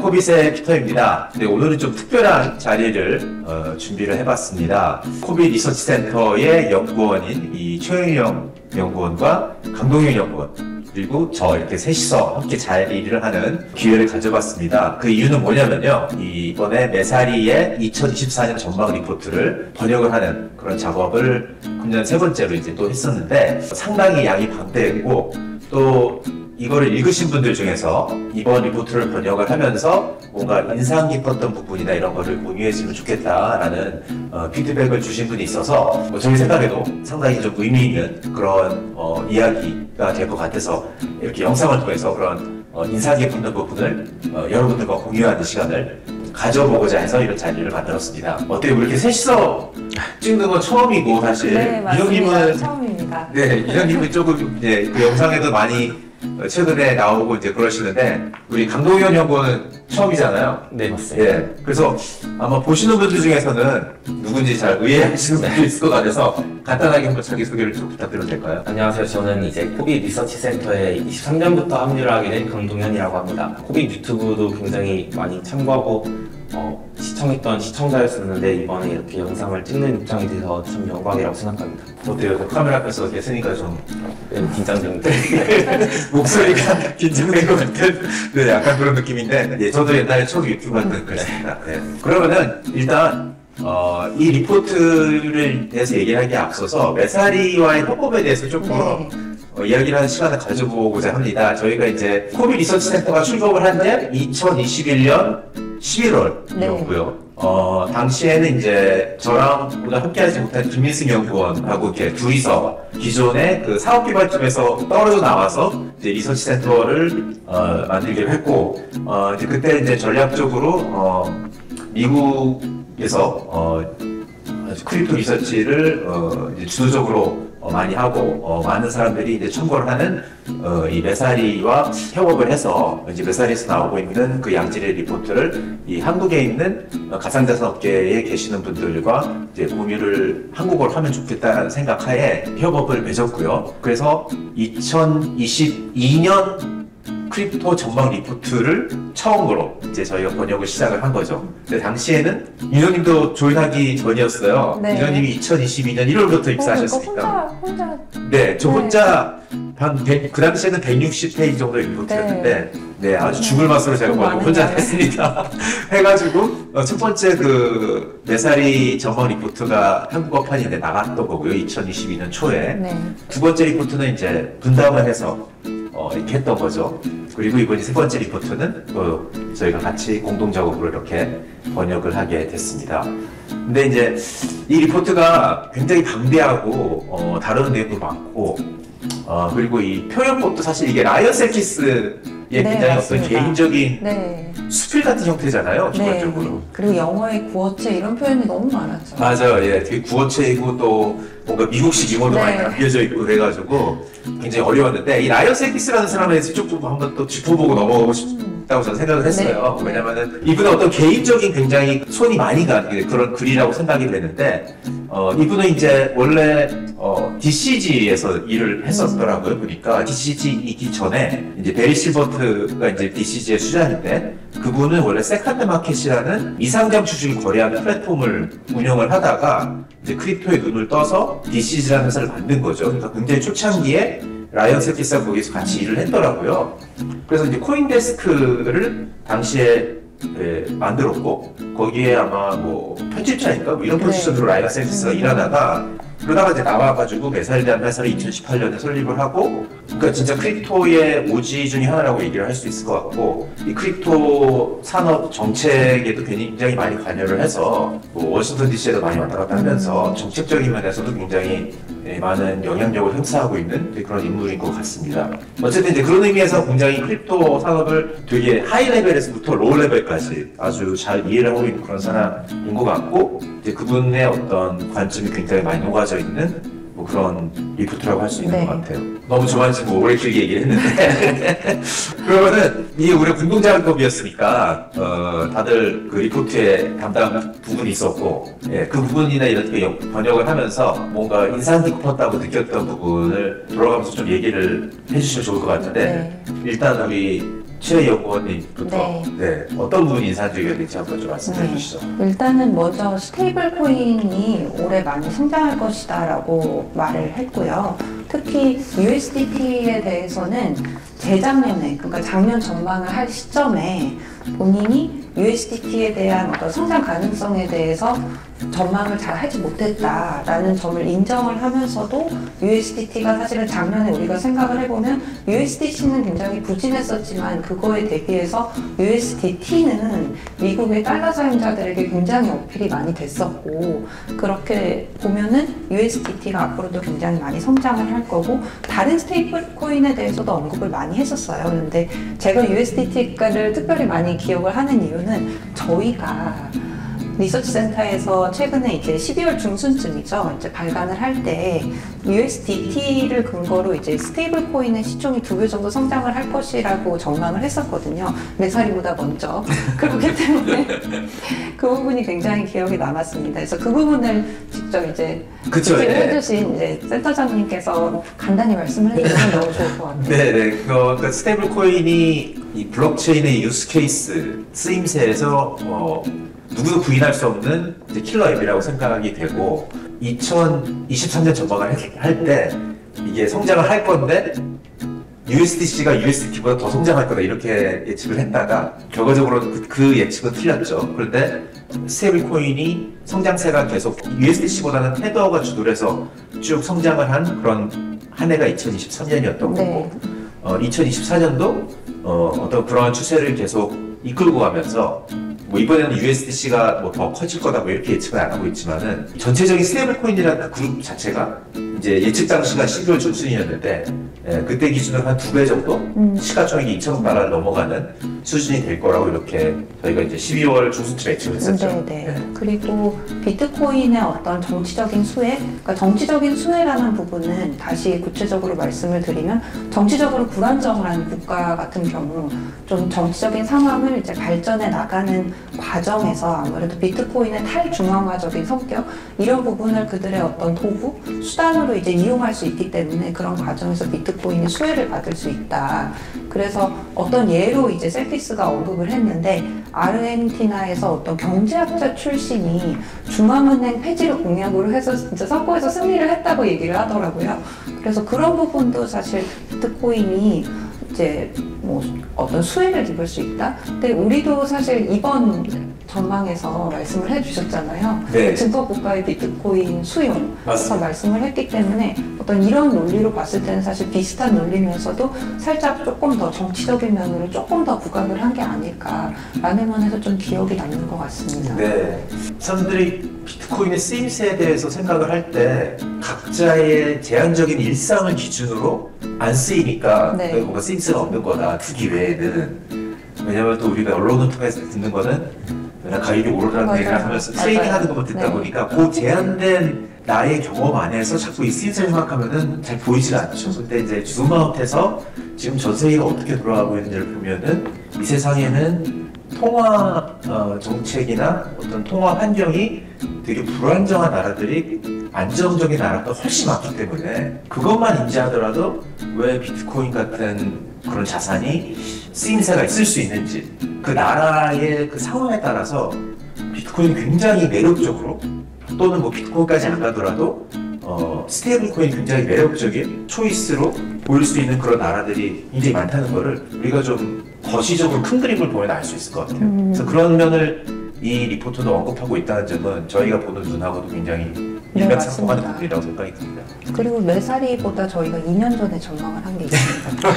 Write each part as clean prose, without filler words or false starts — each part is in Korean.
코빗의 피터입니다. 네, 오늘은 좀 특별한 자리를 준비를 해봤습니다. 코빗 리서치 센터의 연구원인 이 최영영 연구원과 강동윤 연구원 그리고 저 이렇게 셋이서 함께 자리를 하는 기회를 가져봤습니다. 그 이유는 뭐냐면요. 이번에 메사리의 2024년 전망 리포트를 번역을 하는 그런 작업을 금년 세 번째로 이제 또 했었는데 상당히 양이 방대했고 또 이거를 읽으신 분들 중에서 이번 리포트를 번역을 하면서 뭔가 인상 깊었던 부분이나 이런 거를 공유했으면 좋겠다라는 피드백을 주신 분이 있어서 저희 생각에도 상당히 좀 의미 있는 그런 이야기가 될 것 같아서 이렇게 영상을 통해서 그런 인상 깊었던 부분을 여러분들과 공유하는 시간을 가져보고자 해서 이런 자리를 만들었습니다. 어때요? 이렇게 셋이서 찍는 건 처음이고 사실 네, 이형님은 처음입니다. 네, 이형님은 조금 이제 그 영상에도 많이 최근에 나오고 이제 그러시는데 우리 강동현 연구원은 처음이잖아요. 네, 맞습니다. 예, 그래서 아마 보시는 분들 중에서는 누군지 잘 의외하시는 분도 있을 것 같아서 간단하게 한번 자기소개를 좀 부탁드려도 될까요? 안녕하세요. 저는 이제 코빗 리서치 센터에 23년부터 합류를 하게 된 강동현이라고 합니다. 코빗 유튜브도 굉장히 많이 참고하고 시청했던 시청자였었는데 이번에 이렇게 영상을 찍는 입장이 돼서 참 영광이라고 생각합니다. 어때요? 카메라 앞에서 이렇게 쓰니까 좀 긴장됩니다. 목소리가 긴장된 것 같은 네, 약간 그런 느낌인데 예, 저도 옛날에 처음 유튜브 할 때 그랬습니다. 네. 그러면은 일단 이 리포트를 대해서 얘기하기에 앞서서 메사리와의 협업에 대해서 조금 이야기를 하는 시간을 가져보고자 합니다. 저희가 이제 코빗 리서치 센터가 출범을 한 게 2021년 11월이었고요. 당시에는 이제 저랑 오늘 함께하지 못한 김민승 연구원하고 이렇게 둘이서 기존의 그 사업개발팀에서 떨어져 나와서 이제 리서치 센터를 만들기로 했고, 이제 그때 이제 전략적으로 미국에서 크립토 리서치를 이제 주도적으로 많이 하고 많은 사람들이 이제 참고를 하는 이 메사리와 협업을 해서 이제 메사리에서 나오고 있는 그 양질의 리포트를 이 한국에 있는 가상자산 업계에 계시는 분들과 이제 공유를 한국어로 하면 좋겠다는 생각하에 협업을 맺었고요. 그래서 2022년 크립토 전망 리포트를 처음으로 이제 저희가 번역을 시작을 한 거죠. 근데 당시에는 윤호님도 조인하기 전이었어요. 네. 윤호님이 2022년 1월부터 입사하셨으니까. 혼자. 네, 저 혼자 그 당시에는 160페이지 정도 리포트였는데, 네, 아주 죽을 맛으로 제가 번역을 혼자 했습니다. 해가지고, 첫 번째 그 메사리 전망 리포트가 한국어판이 나갔던 거고요. 2022년 초에. 네. 두 번째 리포트는 이제 분담을 해서 이렇게 했던 거죠. 그리고 이번에 세 번째 리포트는 저희가 같이 공동작업으로 이렇게 번역을 하게 됐습니다. 근데 이제 이 리포트가 굉장히 방대하고 다루는 내용도 많고 그리고 이 표현법도 사실 이게 라이언 셀키스의 굉장히 어떤 개인적인 수필 같은 형태잖아요, 기본적으로. 네. 그리고 영어의 구어체 이런 표현이 너무 많았죠. 맞아요. 예, 되게 구어체이고 또 뭔가 미국식 유머도 많이 담겨져 있고 그래가지고 굉장히 어려웠는데 이 라이언 셀키스라는 사람에 대해서 좀 한번 또 짚어보고 넘어가고 싶다고 저는 생각을 했어요. 왜냐면은 이분은 어떤 개인적인 굉장히 손이 많이 가는 그런 글이라고 생각이 되는데 이분은 이제 원래 DCG에서 일을 했었더라고요. 보니까 DCG이기 전에 이제 베리 실버트가 이제 DCG의 수장인데 그분은 원래 세컨드 마켓이라는 이상장 주식을 거래하는 플랫폼을 운영을 하다가 이제 크립토에 눈을 떠서 DCG라는 회사를 만든 거죠. 그러니까 굉장히 초창기에 라이언 셀키스가 거기서 같이 일을 했더라고요. 그래서 이제 코인데스크를 당시에 만들었고 거기에 아마 뭐 편집자인가 뭐 이런 포지션으로 라이언 셀키스가 일하다가 그러다가 이제 나와가지고 메사리라는 회사를 2018년에 설립을 하고 그러니까 진짜 크립토의 오지 중에 하나라고 얘기를 할 수 있을 것 같고 이 크립토 산업 정책에도 굉장히 많이 관여를 해서 뭐 워싱턴 DC에도 많이 왔다 갔다 하면서 정책적인 면에서도 굉장히 많은 영향력을 행사하고 있는 그런 인물인 것 같습니다. 어쨌든 이제 그런 의미에서 굉장히 크립토 산업을 되게 하이 레벨에서부터 로우 레벨까지 아주 잘 이해를 하고 있는 그런 사람인 것 같고 이제 그분의 어떤 관점이 굉장히 많이 녹아져 있는 뭐 그런 리포트라고 할 수 있는 것 같아요. 너무 저만 지금 오래 길게 얘기를 했는데 그러면은 이게 우리 공동작업이었으니까 다들 그 리포트에 담당 부분이 있었고 그 부분이나 이렇게 번역을 하면서 뭔가 인상 깊었다고 느꼈던 부분을 돌아가면서 좀 얘기를 해주시면 좋을 것 같은데 일단 우리 최연구원님부터 네. 어떤 부분이 인상적이었는지 한번 좀 말씀해 네. 주시죠. 일단은 먼저 스테이블 코인이 올해 많이 성장할 것이다라고 말을 했고요. 특히 USDT에 대해서는 재작년에, 그러니까 작년 전망을 할 시점에 본인이 USDT에 대한 어떤 성장 가능성에 대해서 전망을 잘 하지 못했다라는 점을 인정을 하면서도 USDT가 사실은 작년에 우리가 생각을 해보면 USDC는 굉장히 부진했었지만 그거에 대비해서 USDT는 미국의 달러 사용자들에게 굉장히 어필이 많이 됐었고, 그렇게 보면은 USDT가 앞으로도 굉장히 많이 성장을 할 거고, 다른 스테이블 코인에 대해서도 언급을 많이 했었어요. 그런데 제가 USDT를 특별히 많이 기억을 하는 이유는 저희가 리서치 센터에서 최근에 이제 12월 중순쯤이죠. 이제 발간을 할 때 USDT를 근거로 이제 스테이블 코인의 시총이 2배 정도 성장을 할 것이라고 전망을 했었거든요. 메사리보다 먼저. 그렇기 때문에 그 부분이 굉장히 기억에 남았습니다. 그래서 그 부분을 직접 이제 그쵸, 해주신 이제 센터장님께서 간단히 말씀을 해주시면 너무 좋을 것 같아요. 네네. 그 스테이블 코인이 이 블록체인의 유스 케이스 쓰임새에서 누구도 부인할 수 없는 이제 킬러 앱이라고 생각이 되고, 2023년 전망을 할 때 이게 성장을 할 건데 USDC가 USDT보다 더 성장할 거다 이렇게 예측을 했다가 결과적으로 그 예측은 틀렸죠. 그런데 스테이블 코인이 성장세가 계속 USDC보다는 테더가 주도를 해서 쭉 성장을 한 그런 한 해가 2023년이었던 거고, 2024년도 어떤 그러한 추세를 계속 이끌고 가면서 뭐 이번에는 USDC가 뭐 더 커질 거다 뭐 이렇게 예측은 안 하고 있지만은 전체적인 스테이블 코인이라는 그 그룹 자체가 이제 예측 당시가 12월 중순이었는데 그때 기준으로 한 2배 정도 시가총액이 2천억 달러를 넘어가는 수준이 될 거라고 이렇게 저희가 이제 12월 중순쯤에 예측을 했었죠. 네. 그리고 비트코인의 어떤 정치적인 수혜, 그러니까 정치적인 수혜라는 부분은 다시 구체적으로 말씀을 드리면 정치적으로 불안정한 국가 같은 경우 좀 정치적인 상황을 이제 발전해 나가는 과정에서 아무래도 비트코인의 탈중앙화적인 성격 이런 부분을 그들의 어떤 도구, 수단으로 이제 이용할 수 있기 때문에 그런 과정에서 비트코인의 수혜를 받을 수 있다. 그래서 어떤 예로 이제 셀피스가 언급을 했는데 아르헨티나에서 어떤 경제학자 출신이 중앙은행 폐지를 공약으로 해서 진짜 선거에서 승리를 했다고 얘기를 하더라고요. 그래서 그런 부분도 사실 비트코인이 이제 뭐 어떤 수혜를 입을 수 있다. 근데 우리도 사실 이번 전망에서 말씀을 해주셨잖아요. 네. 증거국가의 비트코인 수용에서 맞습니다. 말씀을 했기 때문에 어떤 이런 논리로 봤을 때는 사실 비슷한 논리면서도 살짝 조금 더 정치적인 면으로 조금 더 부각을 한 게 아닐까라는 면에서 좀 기억이 남는 것 같습니다. 네. 사람들이 비트코인의 쓰임새에 대해서 생각을 할 때 각자의 제한적인 일상을 기준으로 안 쓰이니까 네. 뭔가 쓰임새가 없는 거다. 투기 외에는. 왜냐면 또 우리가 언론을 통해서 듣는 거는 맨날 가격이 오르라는 맞아요. 얘기를 하면서 트레이딩 맞아요. 하는 것만 듣다 네. 보니까 그 제한된 나의 경험 안에서 자꾸 이 쓰임새를 생각하면은 잘 보이지가 않죠. 근데 이제 줌아웃해서 지금 전 세계가 어떻게 돌아가고 있는지를 보면은 이 세상에는 통화 정책이나 어떤 통화 환경이 되게 불안정한 나라들이 안정적인 나라가 훨씬 많기 때문에 그것만 인지하더라도 왜 비트코인 같은 그런 자산이 쓰임새가 있을 수 있는지, 그 나라의 그 상황에 따라서 비트코인이 굉장히 매력적으로, 또는 뭐 비트코인까지 안 가더라도 스테이블 코인이 굉장히 매력적인 초이스로 보일 수 있는 그런 나라들이 굉장히 많다는 거를 우리가 좀 거시적으로 큰 그림을 보면 알 수 있을 것 같아요. 그래서 그런 면을 이 리포트도 언급하고 있다는 점은 저희가 보는 눈하고도 굉장히 네, 일맥상통하는 맞습니다. 부분이라고 생각이 듭니다. 그리고 메사리보다 저희가 2년 전에 전망을 한 게 있습니다.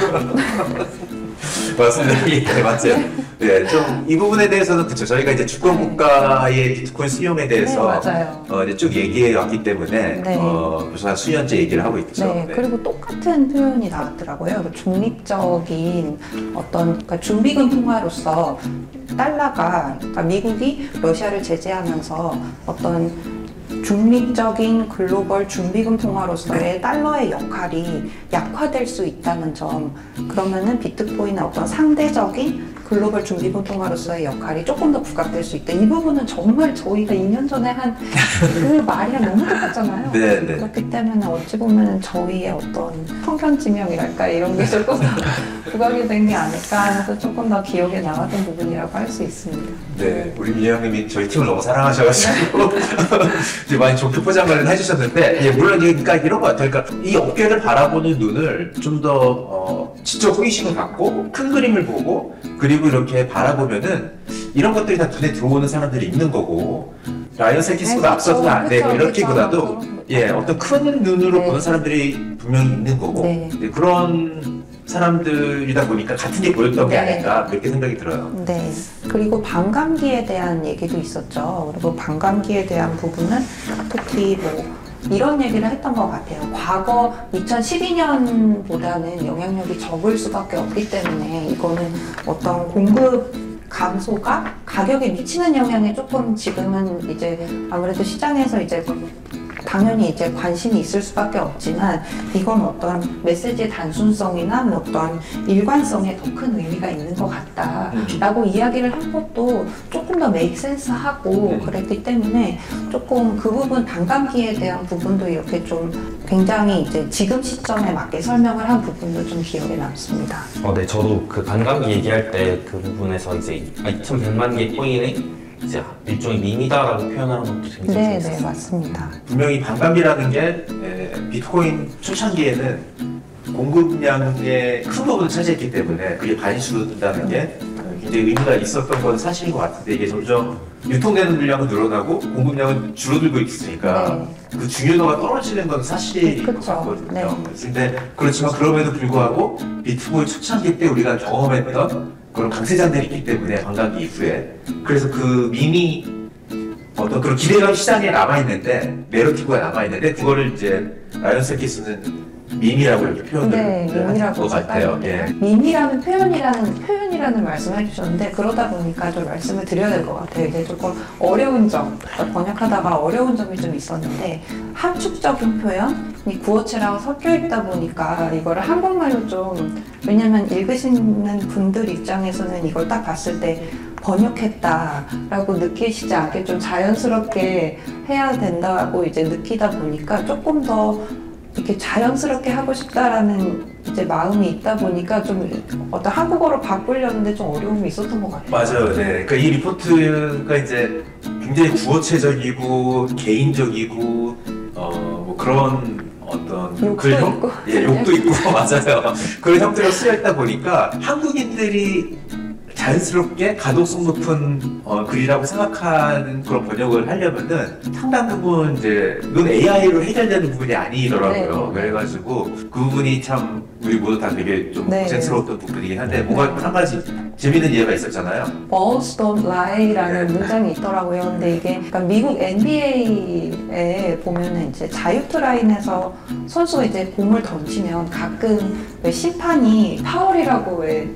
맞습니다. 예, 맞아요. 네, 좀 이 부분에 대해서는 그렇죠. 저희가 이제 주권 국가의 비트코인 수용에 대해서 네, 맞아요. 이제 쭉 얘기해 왔기 때문에 네. 벌써 한 수년째 얘기를 하고 있죠. 네, 그리고 똑같은 표현이 나왔더라고요. 중립적인 어떤, 그러니까 준비금 통화로서 달러가, 그러니까 미국이 러시아를 제재하면서 어떤 중립적인 글로벌 준비금 통화로서의 달러의 역할이 약화될 수 있다는 점, 그러면은 비트코인의 어떤 상대적인 글로벌 중기부동가로서의 역할이 조금 더 부각될 수 있다. 이 부분은 정말 저희가 2년 전에 한 그 말이랑 너무 똑같잖아요. 네, 네. 그렇기 때문에 어찌 보면 저희의 어떤 편견지명이랄까 이런 게 조금 더 부각이 된 게 아닐까 해서 조금 더 기억에 남았던 부분이라고 할 수 있습니다. 네, 우리 민영님이 저희 팀을 너무 사랑하셔가지고 이제 많이 좋게 포장을 해주셨는데, 예, 물론 그러니까 이런 것 같아요. 그러니까 이 업계를 바라보는 눈을 좀 더 지적 호기심을 갖고 큰 그림을 보고 그리고 이렇게 바라보면은 이런 것들이 다 눈에 들어오는 사람들이 있는 거고. 라이언 셀키스보다 앞서서는 안 되고 그쵸, 이렇기보다도 그쵸. 예, 어떤 큰 눈으로 네. 보는 사람들이 분명히 있는 거고 네. 네, 그런 사람들이다 보니까 같은 게 보였던 게 네. 아닐까 그렇게 생각이 들어요. 네. 그리고 반감기에 대한 얘기도 있었죠. 그리고 반감기에 대한 부분은 특히 뭐 이런 얘기를 했던 것 같아요. 과거 2012년보다는 영향력이 적을 수밖에 없기 때문에 이거는 어떤 공급 감소가 가격에 미치는 영향에 조금 지금은 이제 아무래도 시장에서 이제 당연히 이제 관심이 있을 수밖에 없지만 이건 어떤 메시지의 단순성이나 뭐 어떤 일관성에 더 큰 의미가 있는 것 같다라고 이야기를 한 것도 조금 더 메이크 센스하고 그랬기 때문에 조금 그 부분 반감기에 대한 부분도 이렇게 좀 굉장히 이제 지금 시점에 맞게 설명을 한 부분도 좀 기억에 남습니다. 네, 저도 그 반감기 얘기할 때 그 부분에서 이제 2,100만 개 코인이 이제 일종의 밈이다라고 표현하는 것도 되게 네, 재밌었어요. 네, 맞습니다. 분명히 반감이라는 게 비트코인 초창기에는 공급량의 큰 부분을 차지했기 때문에 그게 반수로 든다는 게 굉장히 의미가 있었던 건 사실인 것 같은데 이게 점점 유통되는 물량은 늘어나고 공급량은 줄어들고 있으니까 그 중요도가 떨어지는 건 사실인 것 그쵸. 같거든요. 네. 근데 그렇지만 그럼에도 불구하고 비트코인 초창기 때 우리가 경험했던 그런 강세장들이 있기 때문에 반감기 이후에 그래서 그 밈이 어떤 그런 기대감 시장에 남아있는데 내러티브가 남아있는데 그거를 이제 라이언 셀키스는 밈이라고 이렇게 표현을 네, 한 밈이라고 것 같아요. 예. 밈이라는 표현이라는 말씀을 해주셨는데 그러다 보니까 좀 말씀을 드려야 될 것 같아요. 이제 조금 어려운 점, 번역하다가 어려운 점이 좀 있었는데 함축적인 표현이 구어체랑 섞여 있다 보니까 이거를 한국말로 좀 왜냐면 읽으시는 분들 입장에서는 이걸 딱 봤을 때 번역했다라고 느끼시지 않게 좀 자연스럽게 해야 된다고 이제 느끼다 보니까 조금 더 이렇게 자연스럽게 하고 싶다라는 이제 마음이 있다 보니까 좀 어떤 한국어로 바꾸려는데 좀 어려움이 있었던 것 같아요. 맞아요. 네. 그러니까 이 리포트가 이제 굉장히 구어체적이고 개인적이고 뭐 그런 어떤 욕도 있고. 예, 욕도 있고 맞아요. 그런 형태로 쓰여 있다 보니까 한국인들이 자연스럽게 가독성 높은 글이라고 생각하는 그런 번역을 하려면은 상당 부분 이제 이건 AI로 해결되는 부분이 아니더라고요. 네. 그래가지고 그 부분이 참 우리 모두 다 되게 좀 네. 고생스러웠던 부분이긴 한데 뭔가 한 가지 재밌는 예가 있었잖아요. Balls don't lie라는 문장이 있더라고요. 근데 이게 그러니까 미국 NBA에 보면은 이제 자유투 라인에서 선수가 이제 공을 던지면 가끔 왜 심판이 파울이라고 왜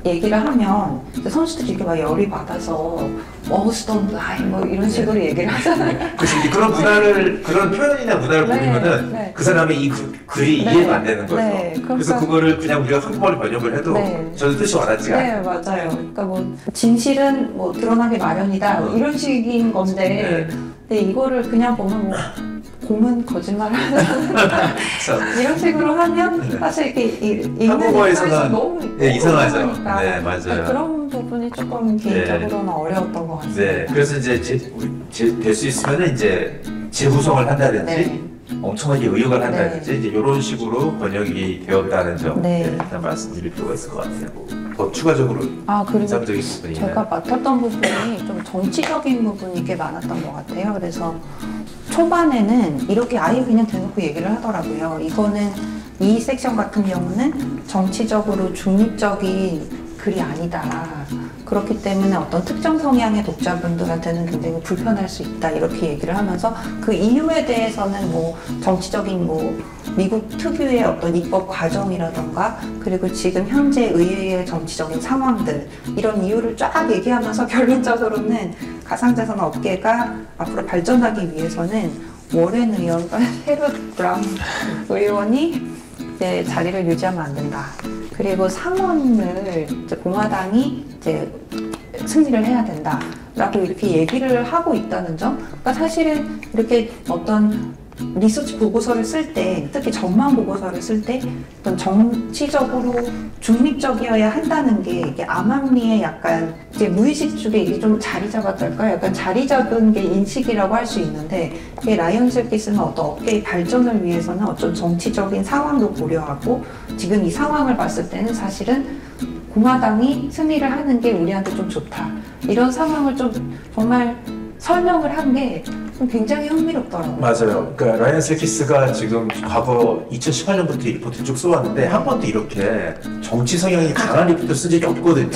얘기를 하면 선수들이 이렇게 막 열이 받아서 balls don't lie 뭐 이런 식으로 얘기를 하잖아요. 그래서 이제 그런 문화를 그런 표현이나 문화를 네, 보면은 네. 그 사람의 이 글이 네. 이해가 안 되는 거죠. 네, 그래서 그거를 그냥 우리가 한국말로 번역을 해도 네. 저는 뜻이 와닿지가 네, 않아요. 맞아요. 그러니까 뭐 진실은 뭐 드러나기 마련이다 뭐 이런 식인 건데, 근데 이거를 그냥 보면 뭐 공은 거짓말하는 그래서 이런 식으로 하면 네. 사실 이렇게 읽는 한국어에서는 입장에서 너무 이상하죠. 어려우니까. 네, 맞아요. 그러니까 그런 부분이 조금 개인적으로는 어려웠던 것 같습니다. 네, 그래서 이제 될 수 있으면은 이제 재구성을 한다든지 네. 엄청나게 의역을 한다든지 이제 이런 식으로 번역이 되었다는 점 네. 일단 말씀드릴 필요가 있을 것 같아요. 더 추가적으로 그리고 인상적인 부분이 제가 맡았던 부분이 좀 정치적인 부분이 꽤 많았던 것 같아요. 그래서 초반에는 이렇게 아예 그냥 대놓고 얘기를 하더라고요. 이거는 이 섹션 같은 경우는 정치적으로 중립적인 글이 아니다. 그렇기 때문에 어떤 특정 성향의 독자분들한테는 굉장히 불편할 수 있다. 이렇게 얘기를 하면서 그 이유에 대해서는 뭐 정치적인 뭐 미국 특유의 어떤 입법 과정이라던가 그리고 지금 현재 의회의 정치적인 상황들 이런 이유를 쫙 얘기하면서 결론적으로는 가상자산 업계가 앞으로 발전하기 위해서는 워렌 의원과 헤롯 브라운 의원이 이제 자리를 유지하면 안 된다. 그리고 상원을 이제 공화당이 이제 승리를 해야 된다라고 이렇게 얘기를 하고 있다는 점. 그러니까 사실은 이렇게 어떤 리서치 보고서를 쓸 때, 특히 전망 보고서를 쓸 때 어떤 정치적으로 중립적이어야 한다는 게 이게 암암리에 약간 이제 무의식 쪽에 이게 좀 자리 잡았달까요? 약간 자리 잡은 게 인식이라고 할 수 있는데, 이게 라이언 셀키스는 어떤 업계의 발전을 위해서는 어떤 정치적인 상황도 고려하고, 지금 이 상황을 봤을 때는 사실은 공화당이 승리를 하는 게 우리한테 좀 좋다. 이런 상황을 좀 정말 설명을 한 게 굉장히 흥미롭더라고요. 맞아요. 그러니까 라이언 셀키스가 지금 과거 2018년부터 리포트 쭉 써왔는데 한 번도 이렇게 정치 성향이 강한 리포트 쓴 적이 없거든요.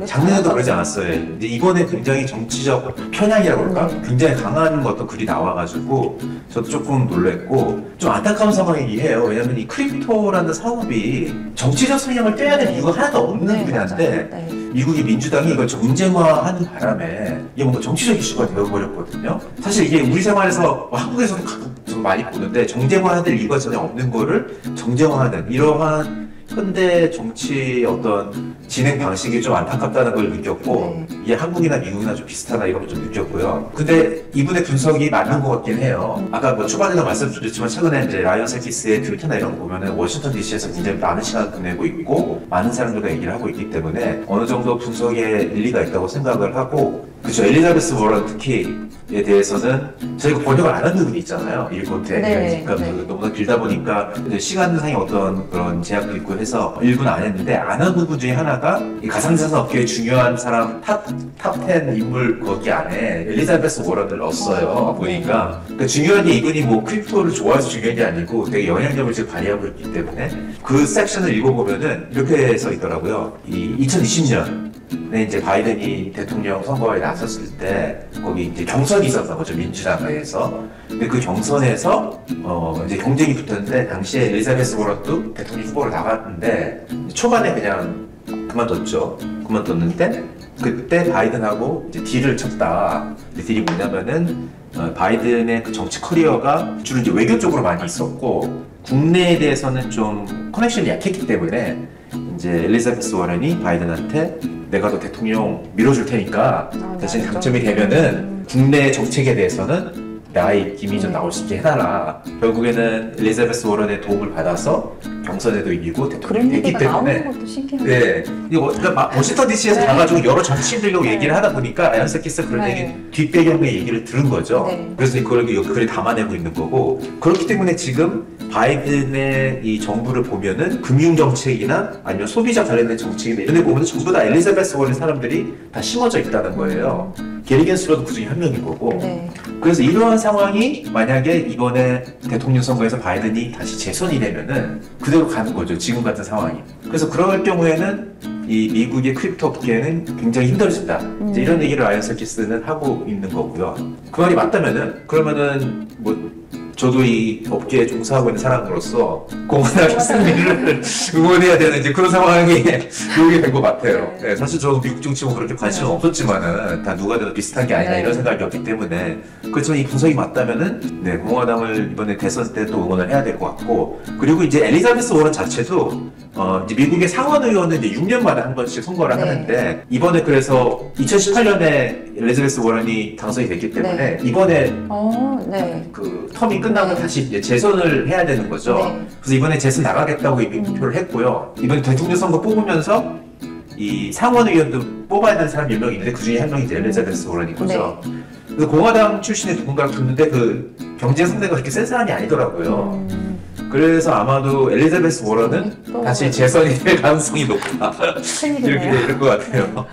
작년에도 그러지 않았어요. 근데 이번에 굉장히 정치적 편향이라고 그럴까? 굉장히 강한 어떤 글이 나와가지고 저도 조금 놀랬고 좀 안타까운 상황이긴 해요. 왜냐면 이 크립토라는 사업이 정치적 성향을 떼야 될 이유가 하나도 없는 분야인데 미국의 민주당이 이걸 정쟁화하는 바람에 이게 뭔가 정치적 이슈가 되어버렸거든요. 사실 이게 우리 생활에서 한국에서도 가끔 좀 많이 보는데 정쟁화해야 될 이유가 전혀 없는 거를 정쟁화하는 이러한 현대 정치 어떤 진행 방식이 좀 안타깝다는 걸 느꼈고 이게 한국이나 미국이나 좀 비슷하다 이런 걸 좀 느꼈고요. 근데 이분의 분석이 맞는 것 같긴 해요. 아까 뭐 초반에도 말씀드렸지만 최근에 이제 라이언 셀키스의 트위터나 이런 거 보면은 워싱턴 DC에서 굉장히 많은 시간을 보내고 있고 많은 사람들과 얘기를 하고 있기 때문에 어느 정도 분석에 일리가 있다고 생각을 하고 그렇죠. 엘리자베스 워런 특히에 대해서는 저희가 번역을 안 한 부분이 있잖아요. 일본 때. 그러니까 너무나 길다 보니까 시간상의 어떤 그런 제약도 있고 해서 일부는 안 했는데 안 한 부분 중에 하나가 이 가상자산 업계의 중요한 사람 탑10 인물 거기 안에 엘리자베스 워런을 넣었어요. 보니까 그러니까 중요한 게 이분이 뭐 크립토를 좋아해서 중요한 게 아니고 되게 영향력을 지금 발휘하고 있기 때문에 그 섹션을 읽어보면은 이렇게 써 있더라고요. 이 2020년 이제 바이든이 대통령 선거에 나섰을 때 거기 이제 경선이 있었던 거죠. 민주당 내에서. 근데 그 경선에서 이제 경쟁이 붙었는데 당시에 엘리자베스 워런도 대통령 후보로 나갔는데 초반에 그냥 그만뒀는데 그때 바이든하고 이제 딜을 쳤다. 딜이 뭐냐면은 바이든의 그 정치 커리어가 주로 이제 외교 쪽으로 많이 있었고 국내에 대해서는 좀 커넥션이 약했기 때문에 이제 엘리자베스 워런이 바이든한테 내가 너 대통령 밀어줄 테니까 대신 당첨이 되면은 국내 정책에 대해서는 나의 입김이 좀 나올 수 있게 해달라. 결국에는 엘리자베스 워런의 도움을 받아서 경선에도 이기고 대통령이 됐기 때문에 네, 그러니까 워싱턴 DC에서 가가지고 여러 정치인들과 얘기를 하다 보니까 라이언 셀키스 그런 얘기 뒷배경의 얘기를 들은 거죠. 그래서 그걸 글에 담아내고 있는 거고 그렇기 때문에 지금 바이든의 이 정부를 보면은 금융 정책이나 아니면 소비자 관련된 정책이나 이런 데 보면 전부 다 엘리자베스 워런 사람들이 다 심어져 있다는 거예요. 게리 겐슬러도 그 중에 한 명인 거고. 그래서 이러한 상황이 만약에 이번에 대통령 선거에서 바이든이 다시 재선이 되면은 그대로 가는 거죠. 지금 같은 상황이. 그래서 그럴 경우에는 이 미국의 크립토 업계는 굉장히 힘들어진다. 이제 이런 얘기를 라이언 셀키스는 하고 있는 거고요. 그 말이 맞다면은 그러면은 뭐 저도 이 업계에 종사하고 있는 사람으로서 공헌하기 승리를 응원해야 되는 이제 그런 상황이 오게 된 것 같아요. 네, 사실 저도 미국 정치에 그렇게 관심은 없었지만은 다 누가 돼도 비슷한 게 아니라 이런 생각이었기 때문에 그렇지만 이 분석이 맞다면은 네, 공화당을 이번에 대선 때 또 응원을 해야 될 것 같고 그리고 이제 엘리자베스 워런 자체도 이제 미국의 상원 의원은 이제 6년마다 한 번씩 선거를 하는데 이번에 그래서 2018년에 엘리자베스 워런이 당선이 됐기 때문에 이번에 그 텀이 끝나고 다시 이제 재선을 해야 되는 거죠. 그래서 이번에 재선 나가겠다고 이미 투표를 했고요. 이번에 대통령 선거 뽑으면서 이 상원 의원도 뽑아야 되는 사람 몇 명이 있는데 그 중에 한 명이 이제 엘리자베스 워런인 거죠. 그래서 공화당 출신의 누군가를 뒀는데 그 경쟁 상대가 그렇게 센 사람이 아니더라고요. 그래서 아마도 엘리자베스 워런은 다시 재선이 될 가능성이 높다. 이렇게 될 것 같아요.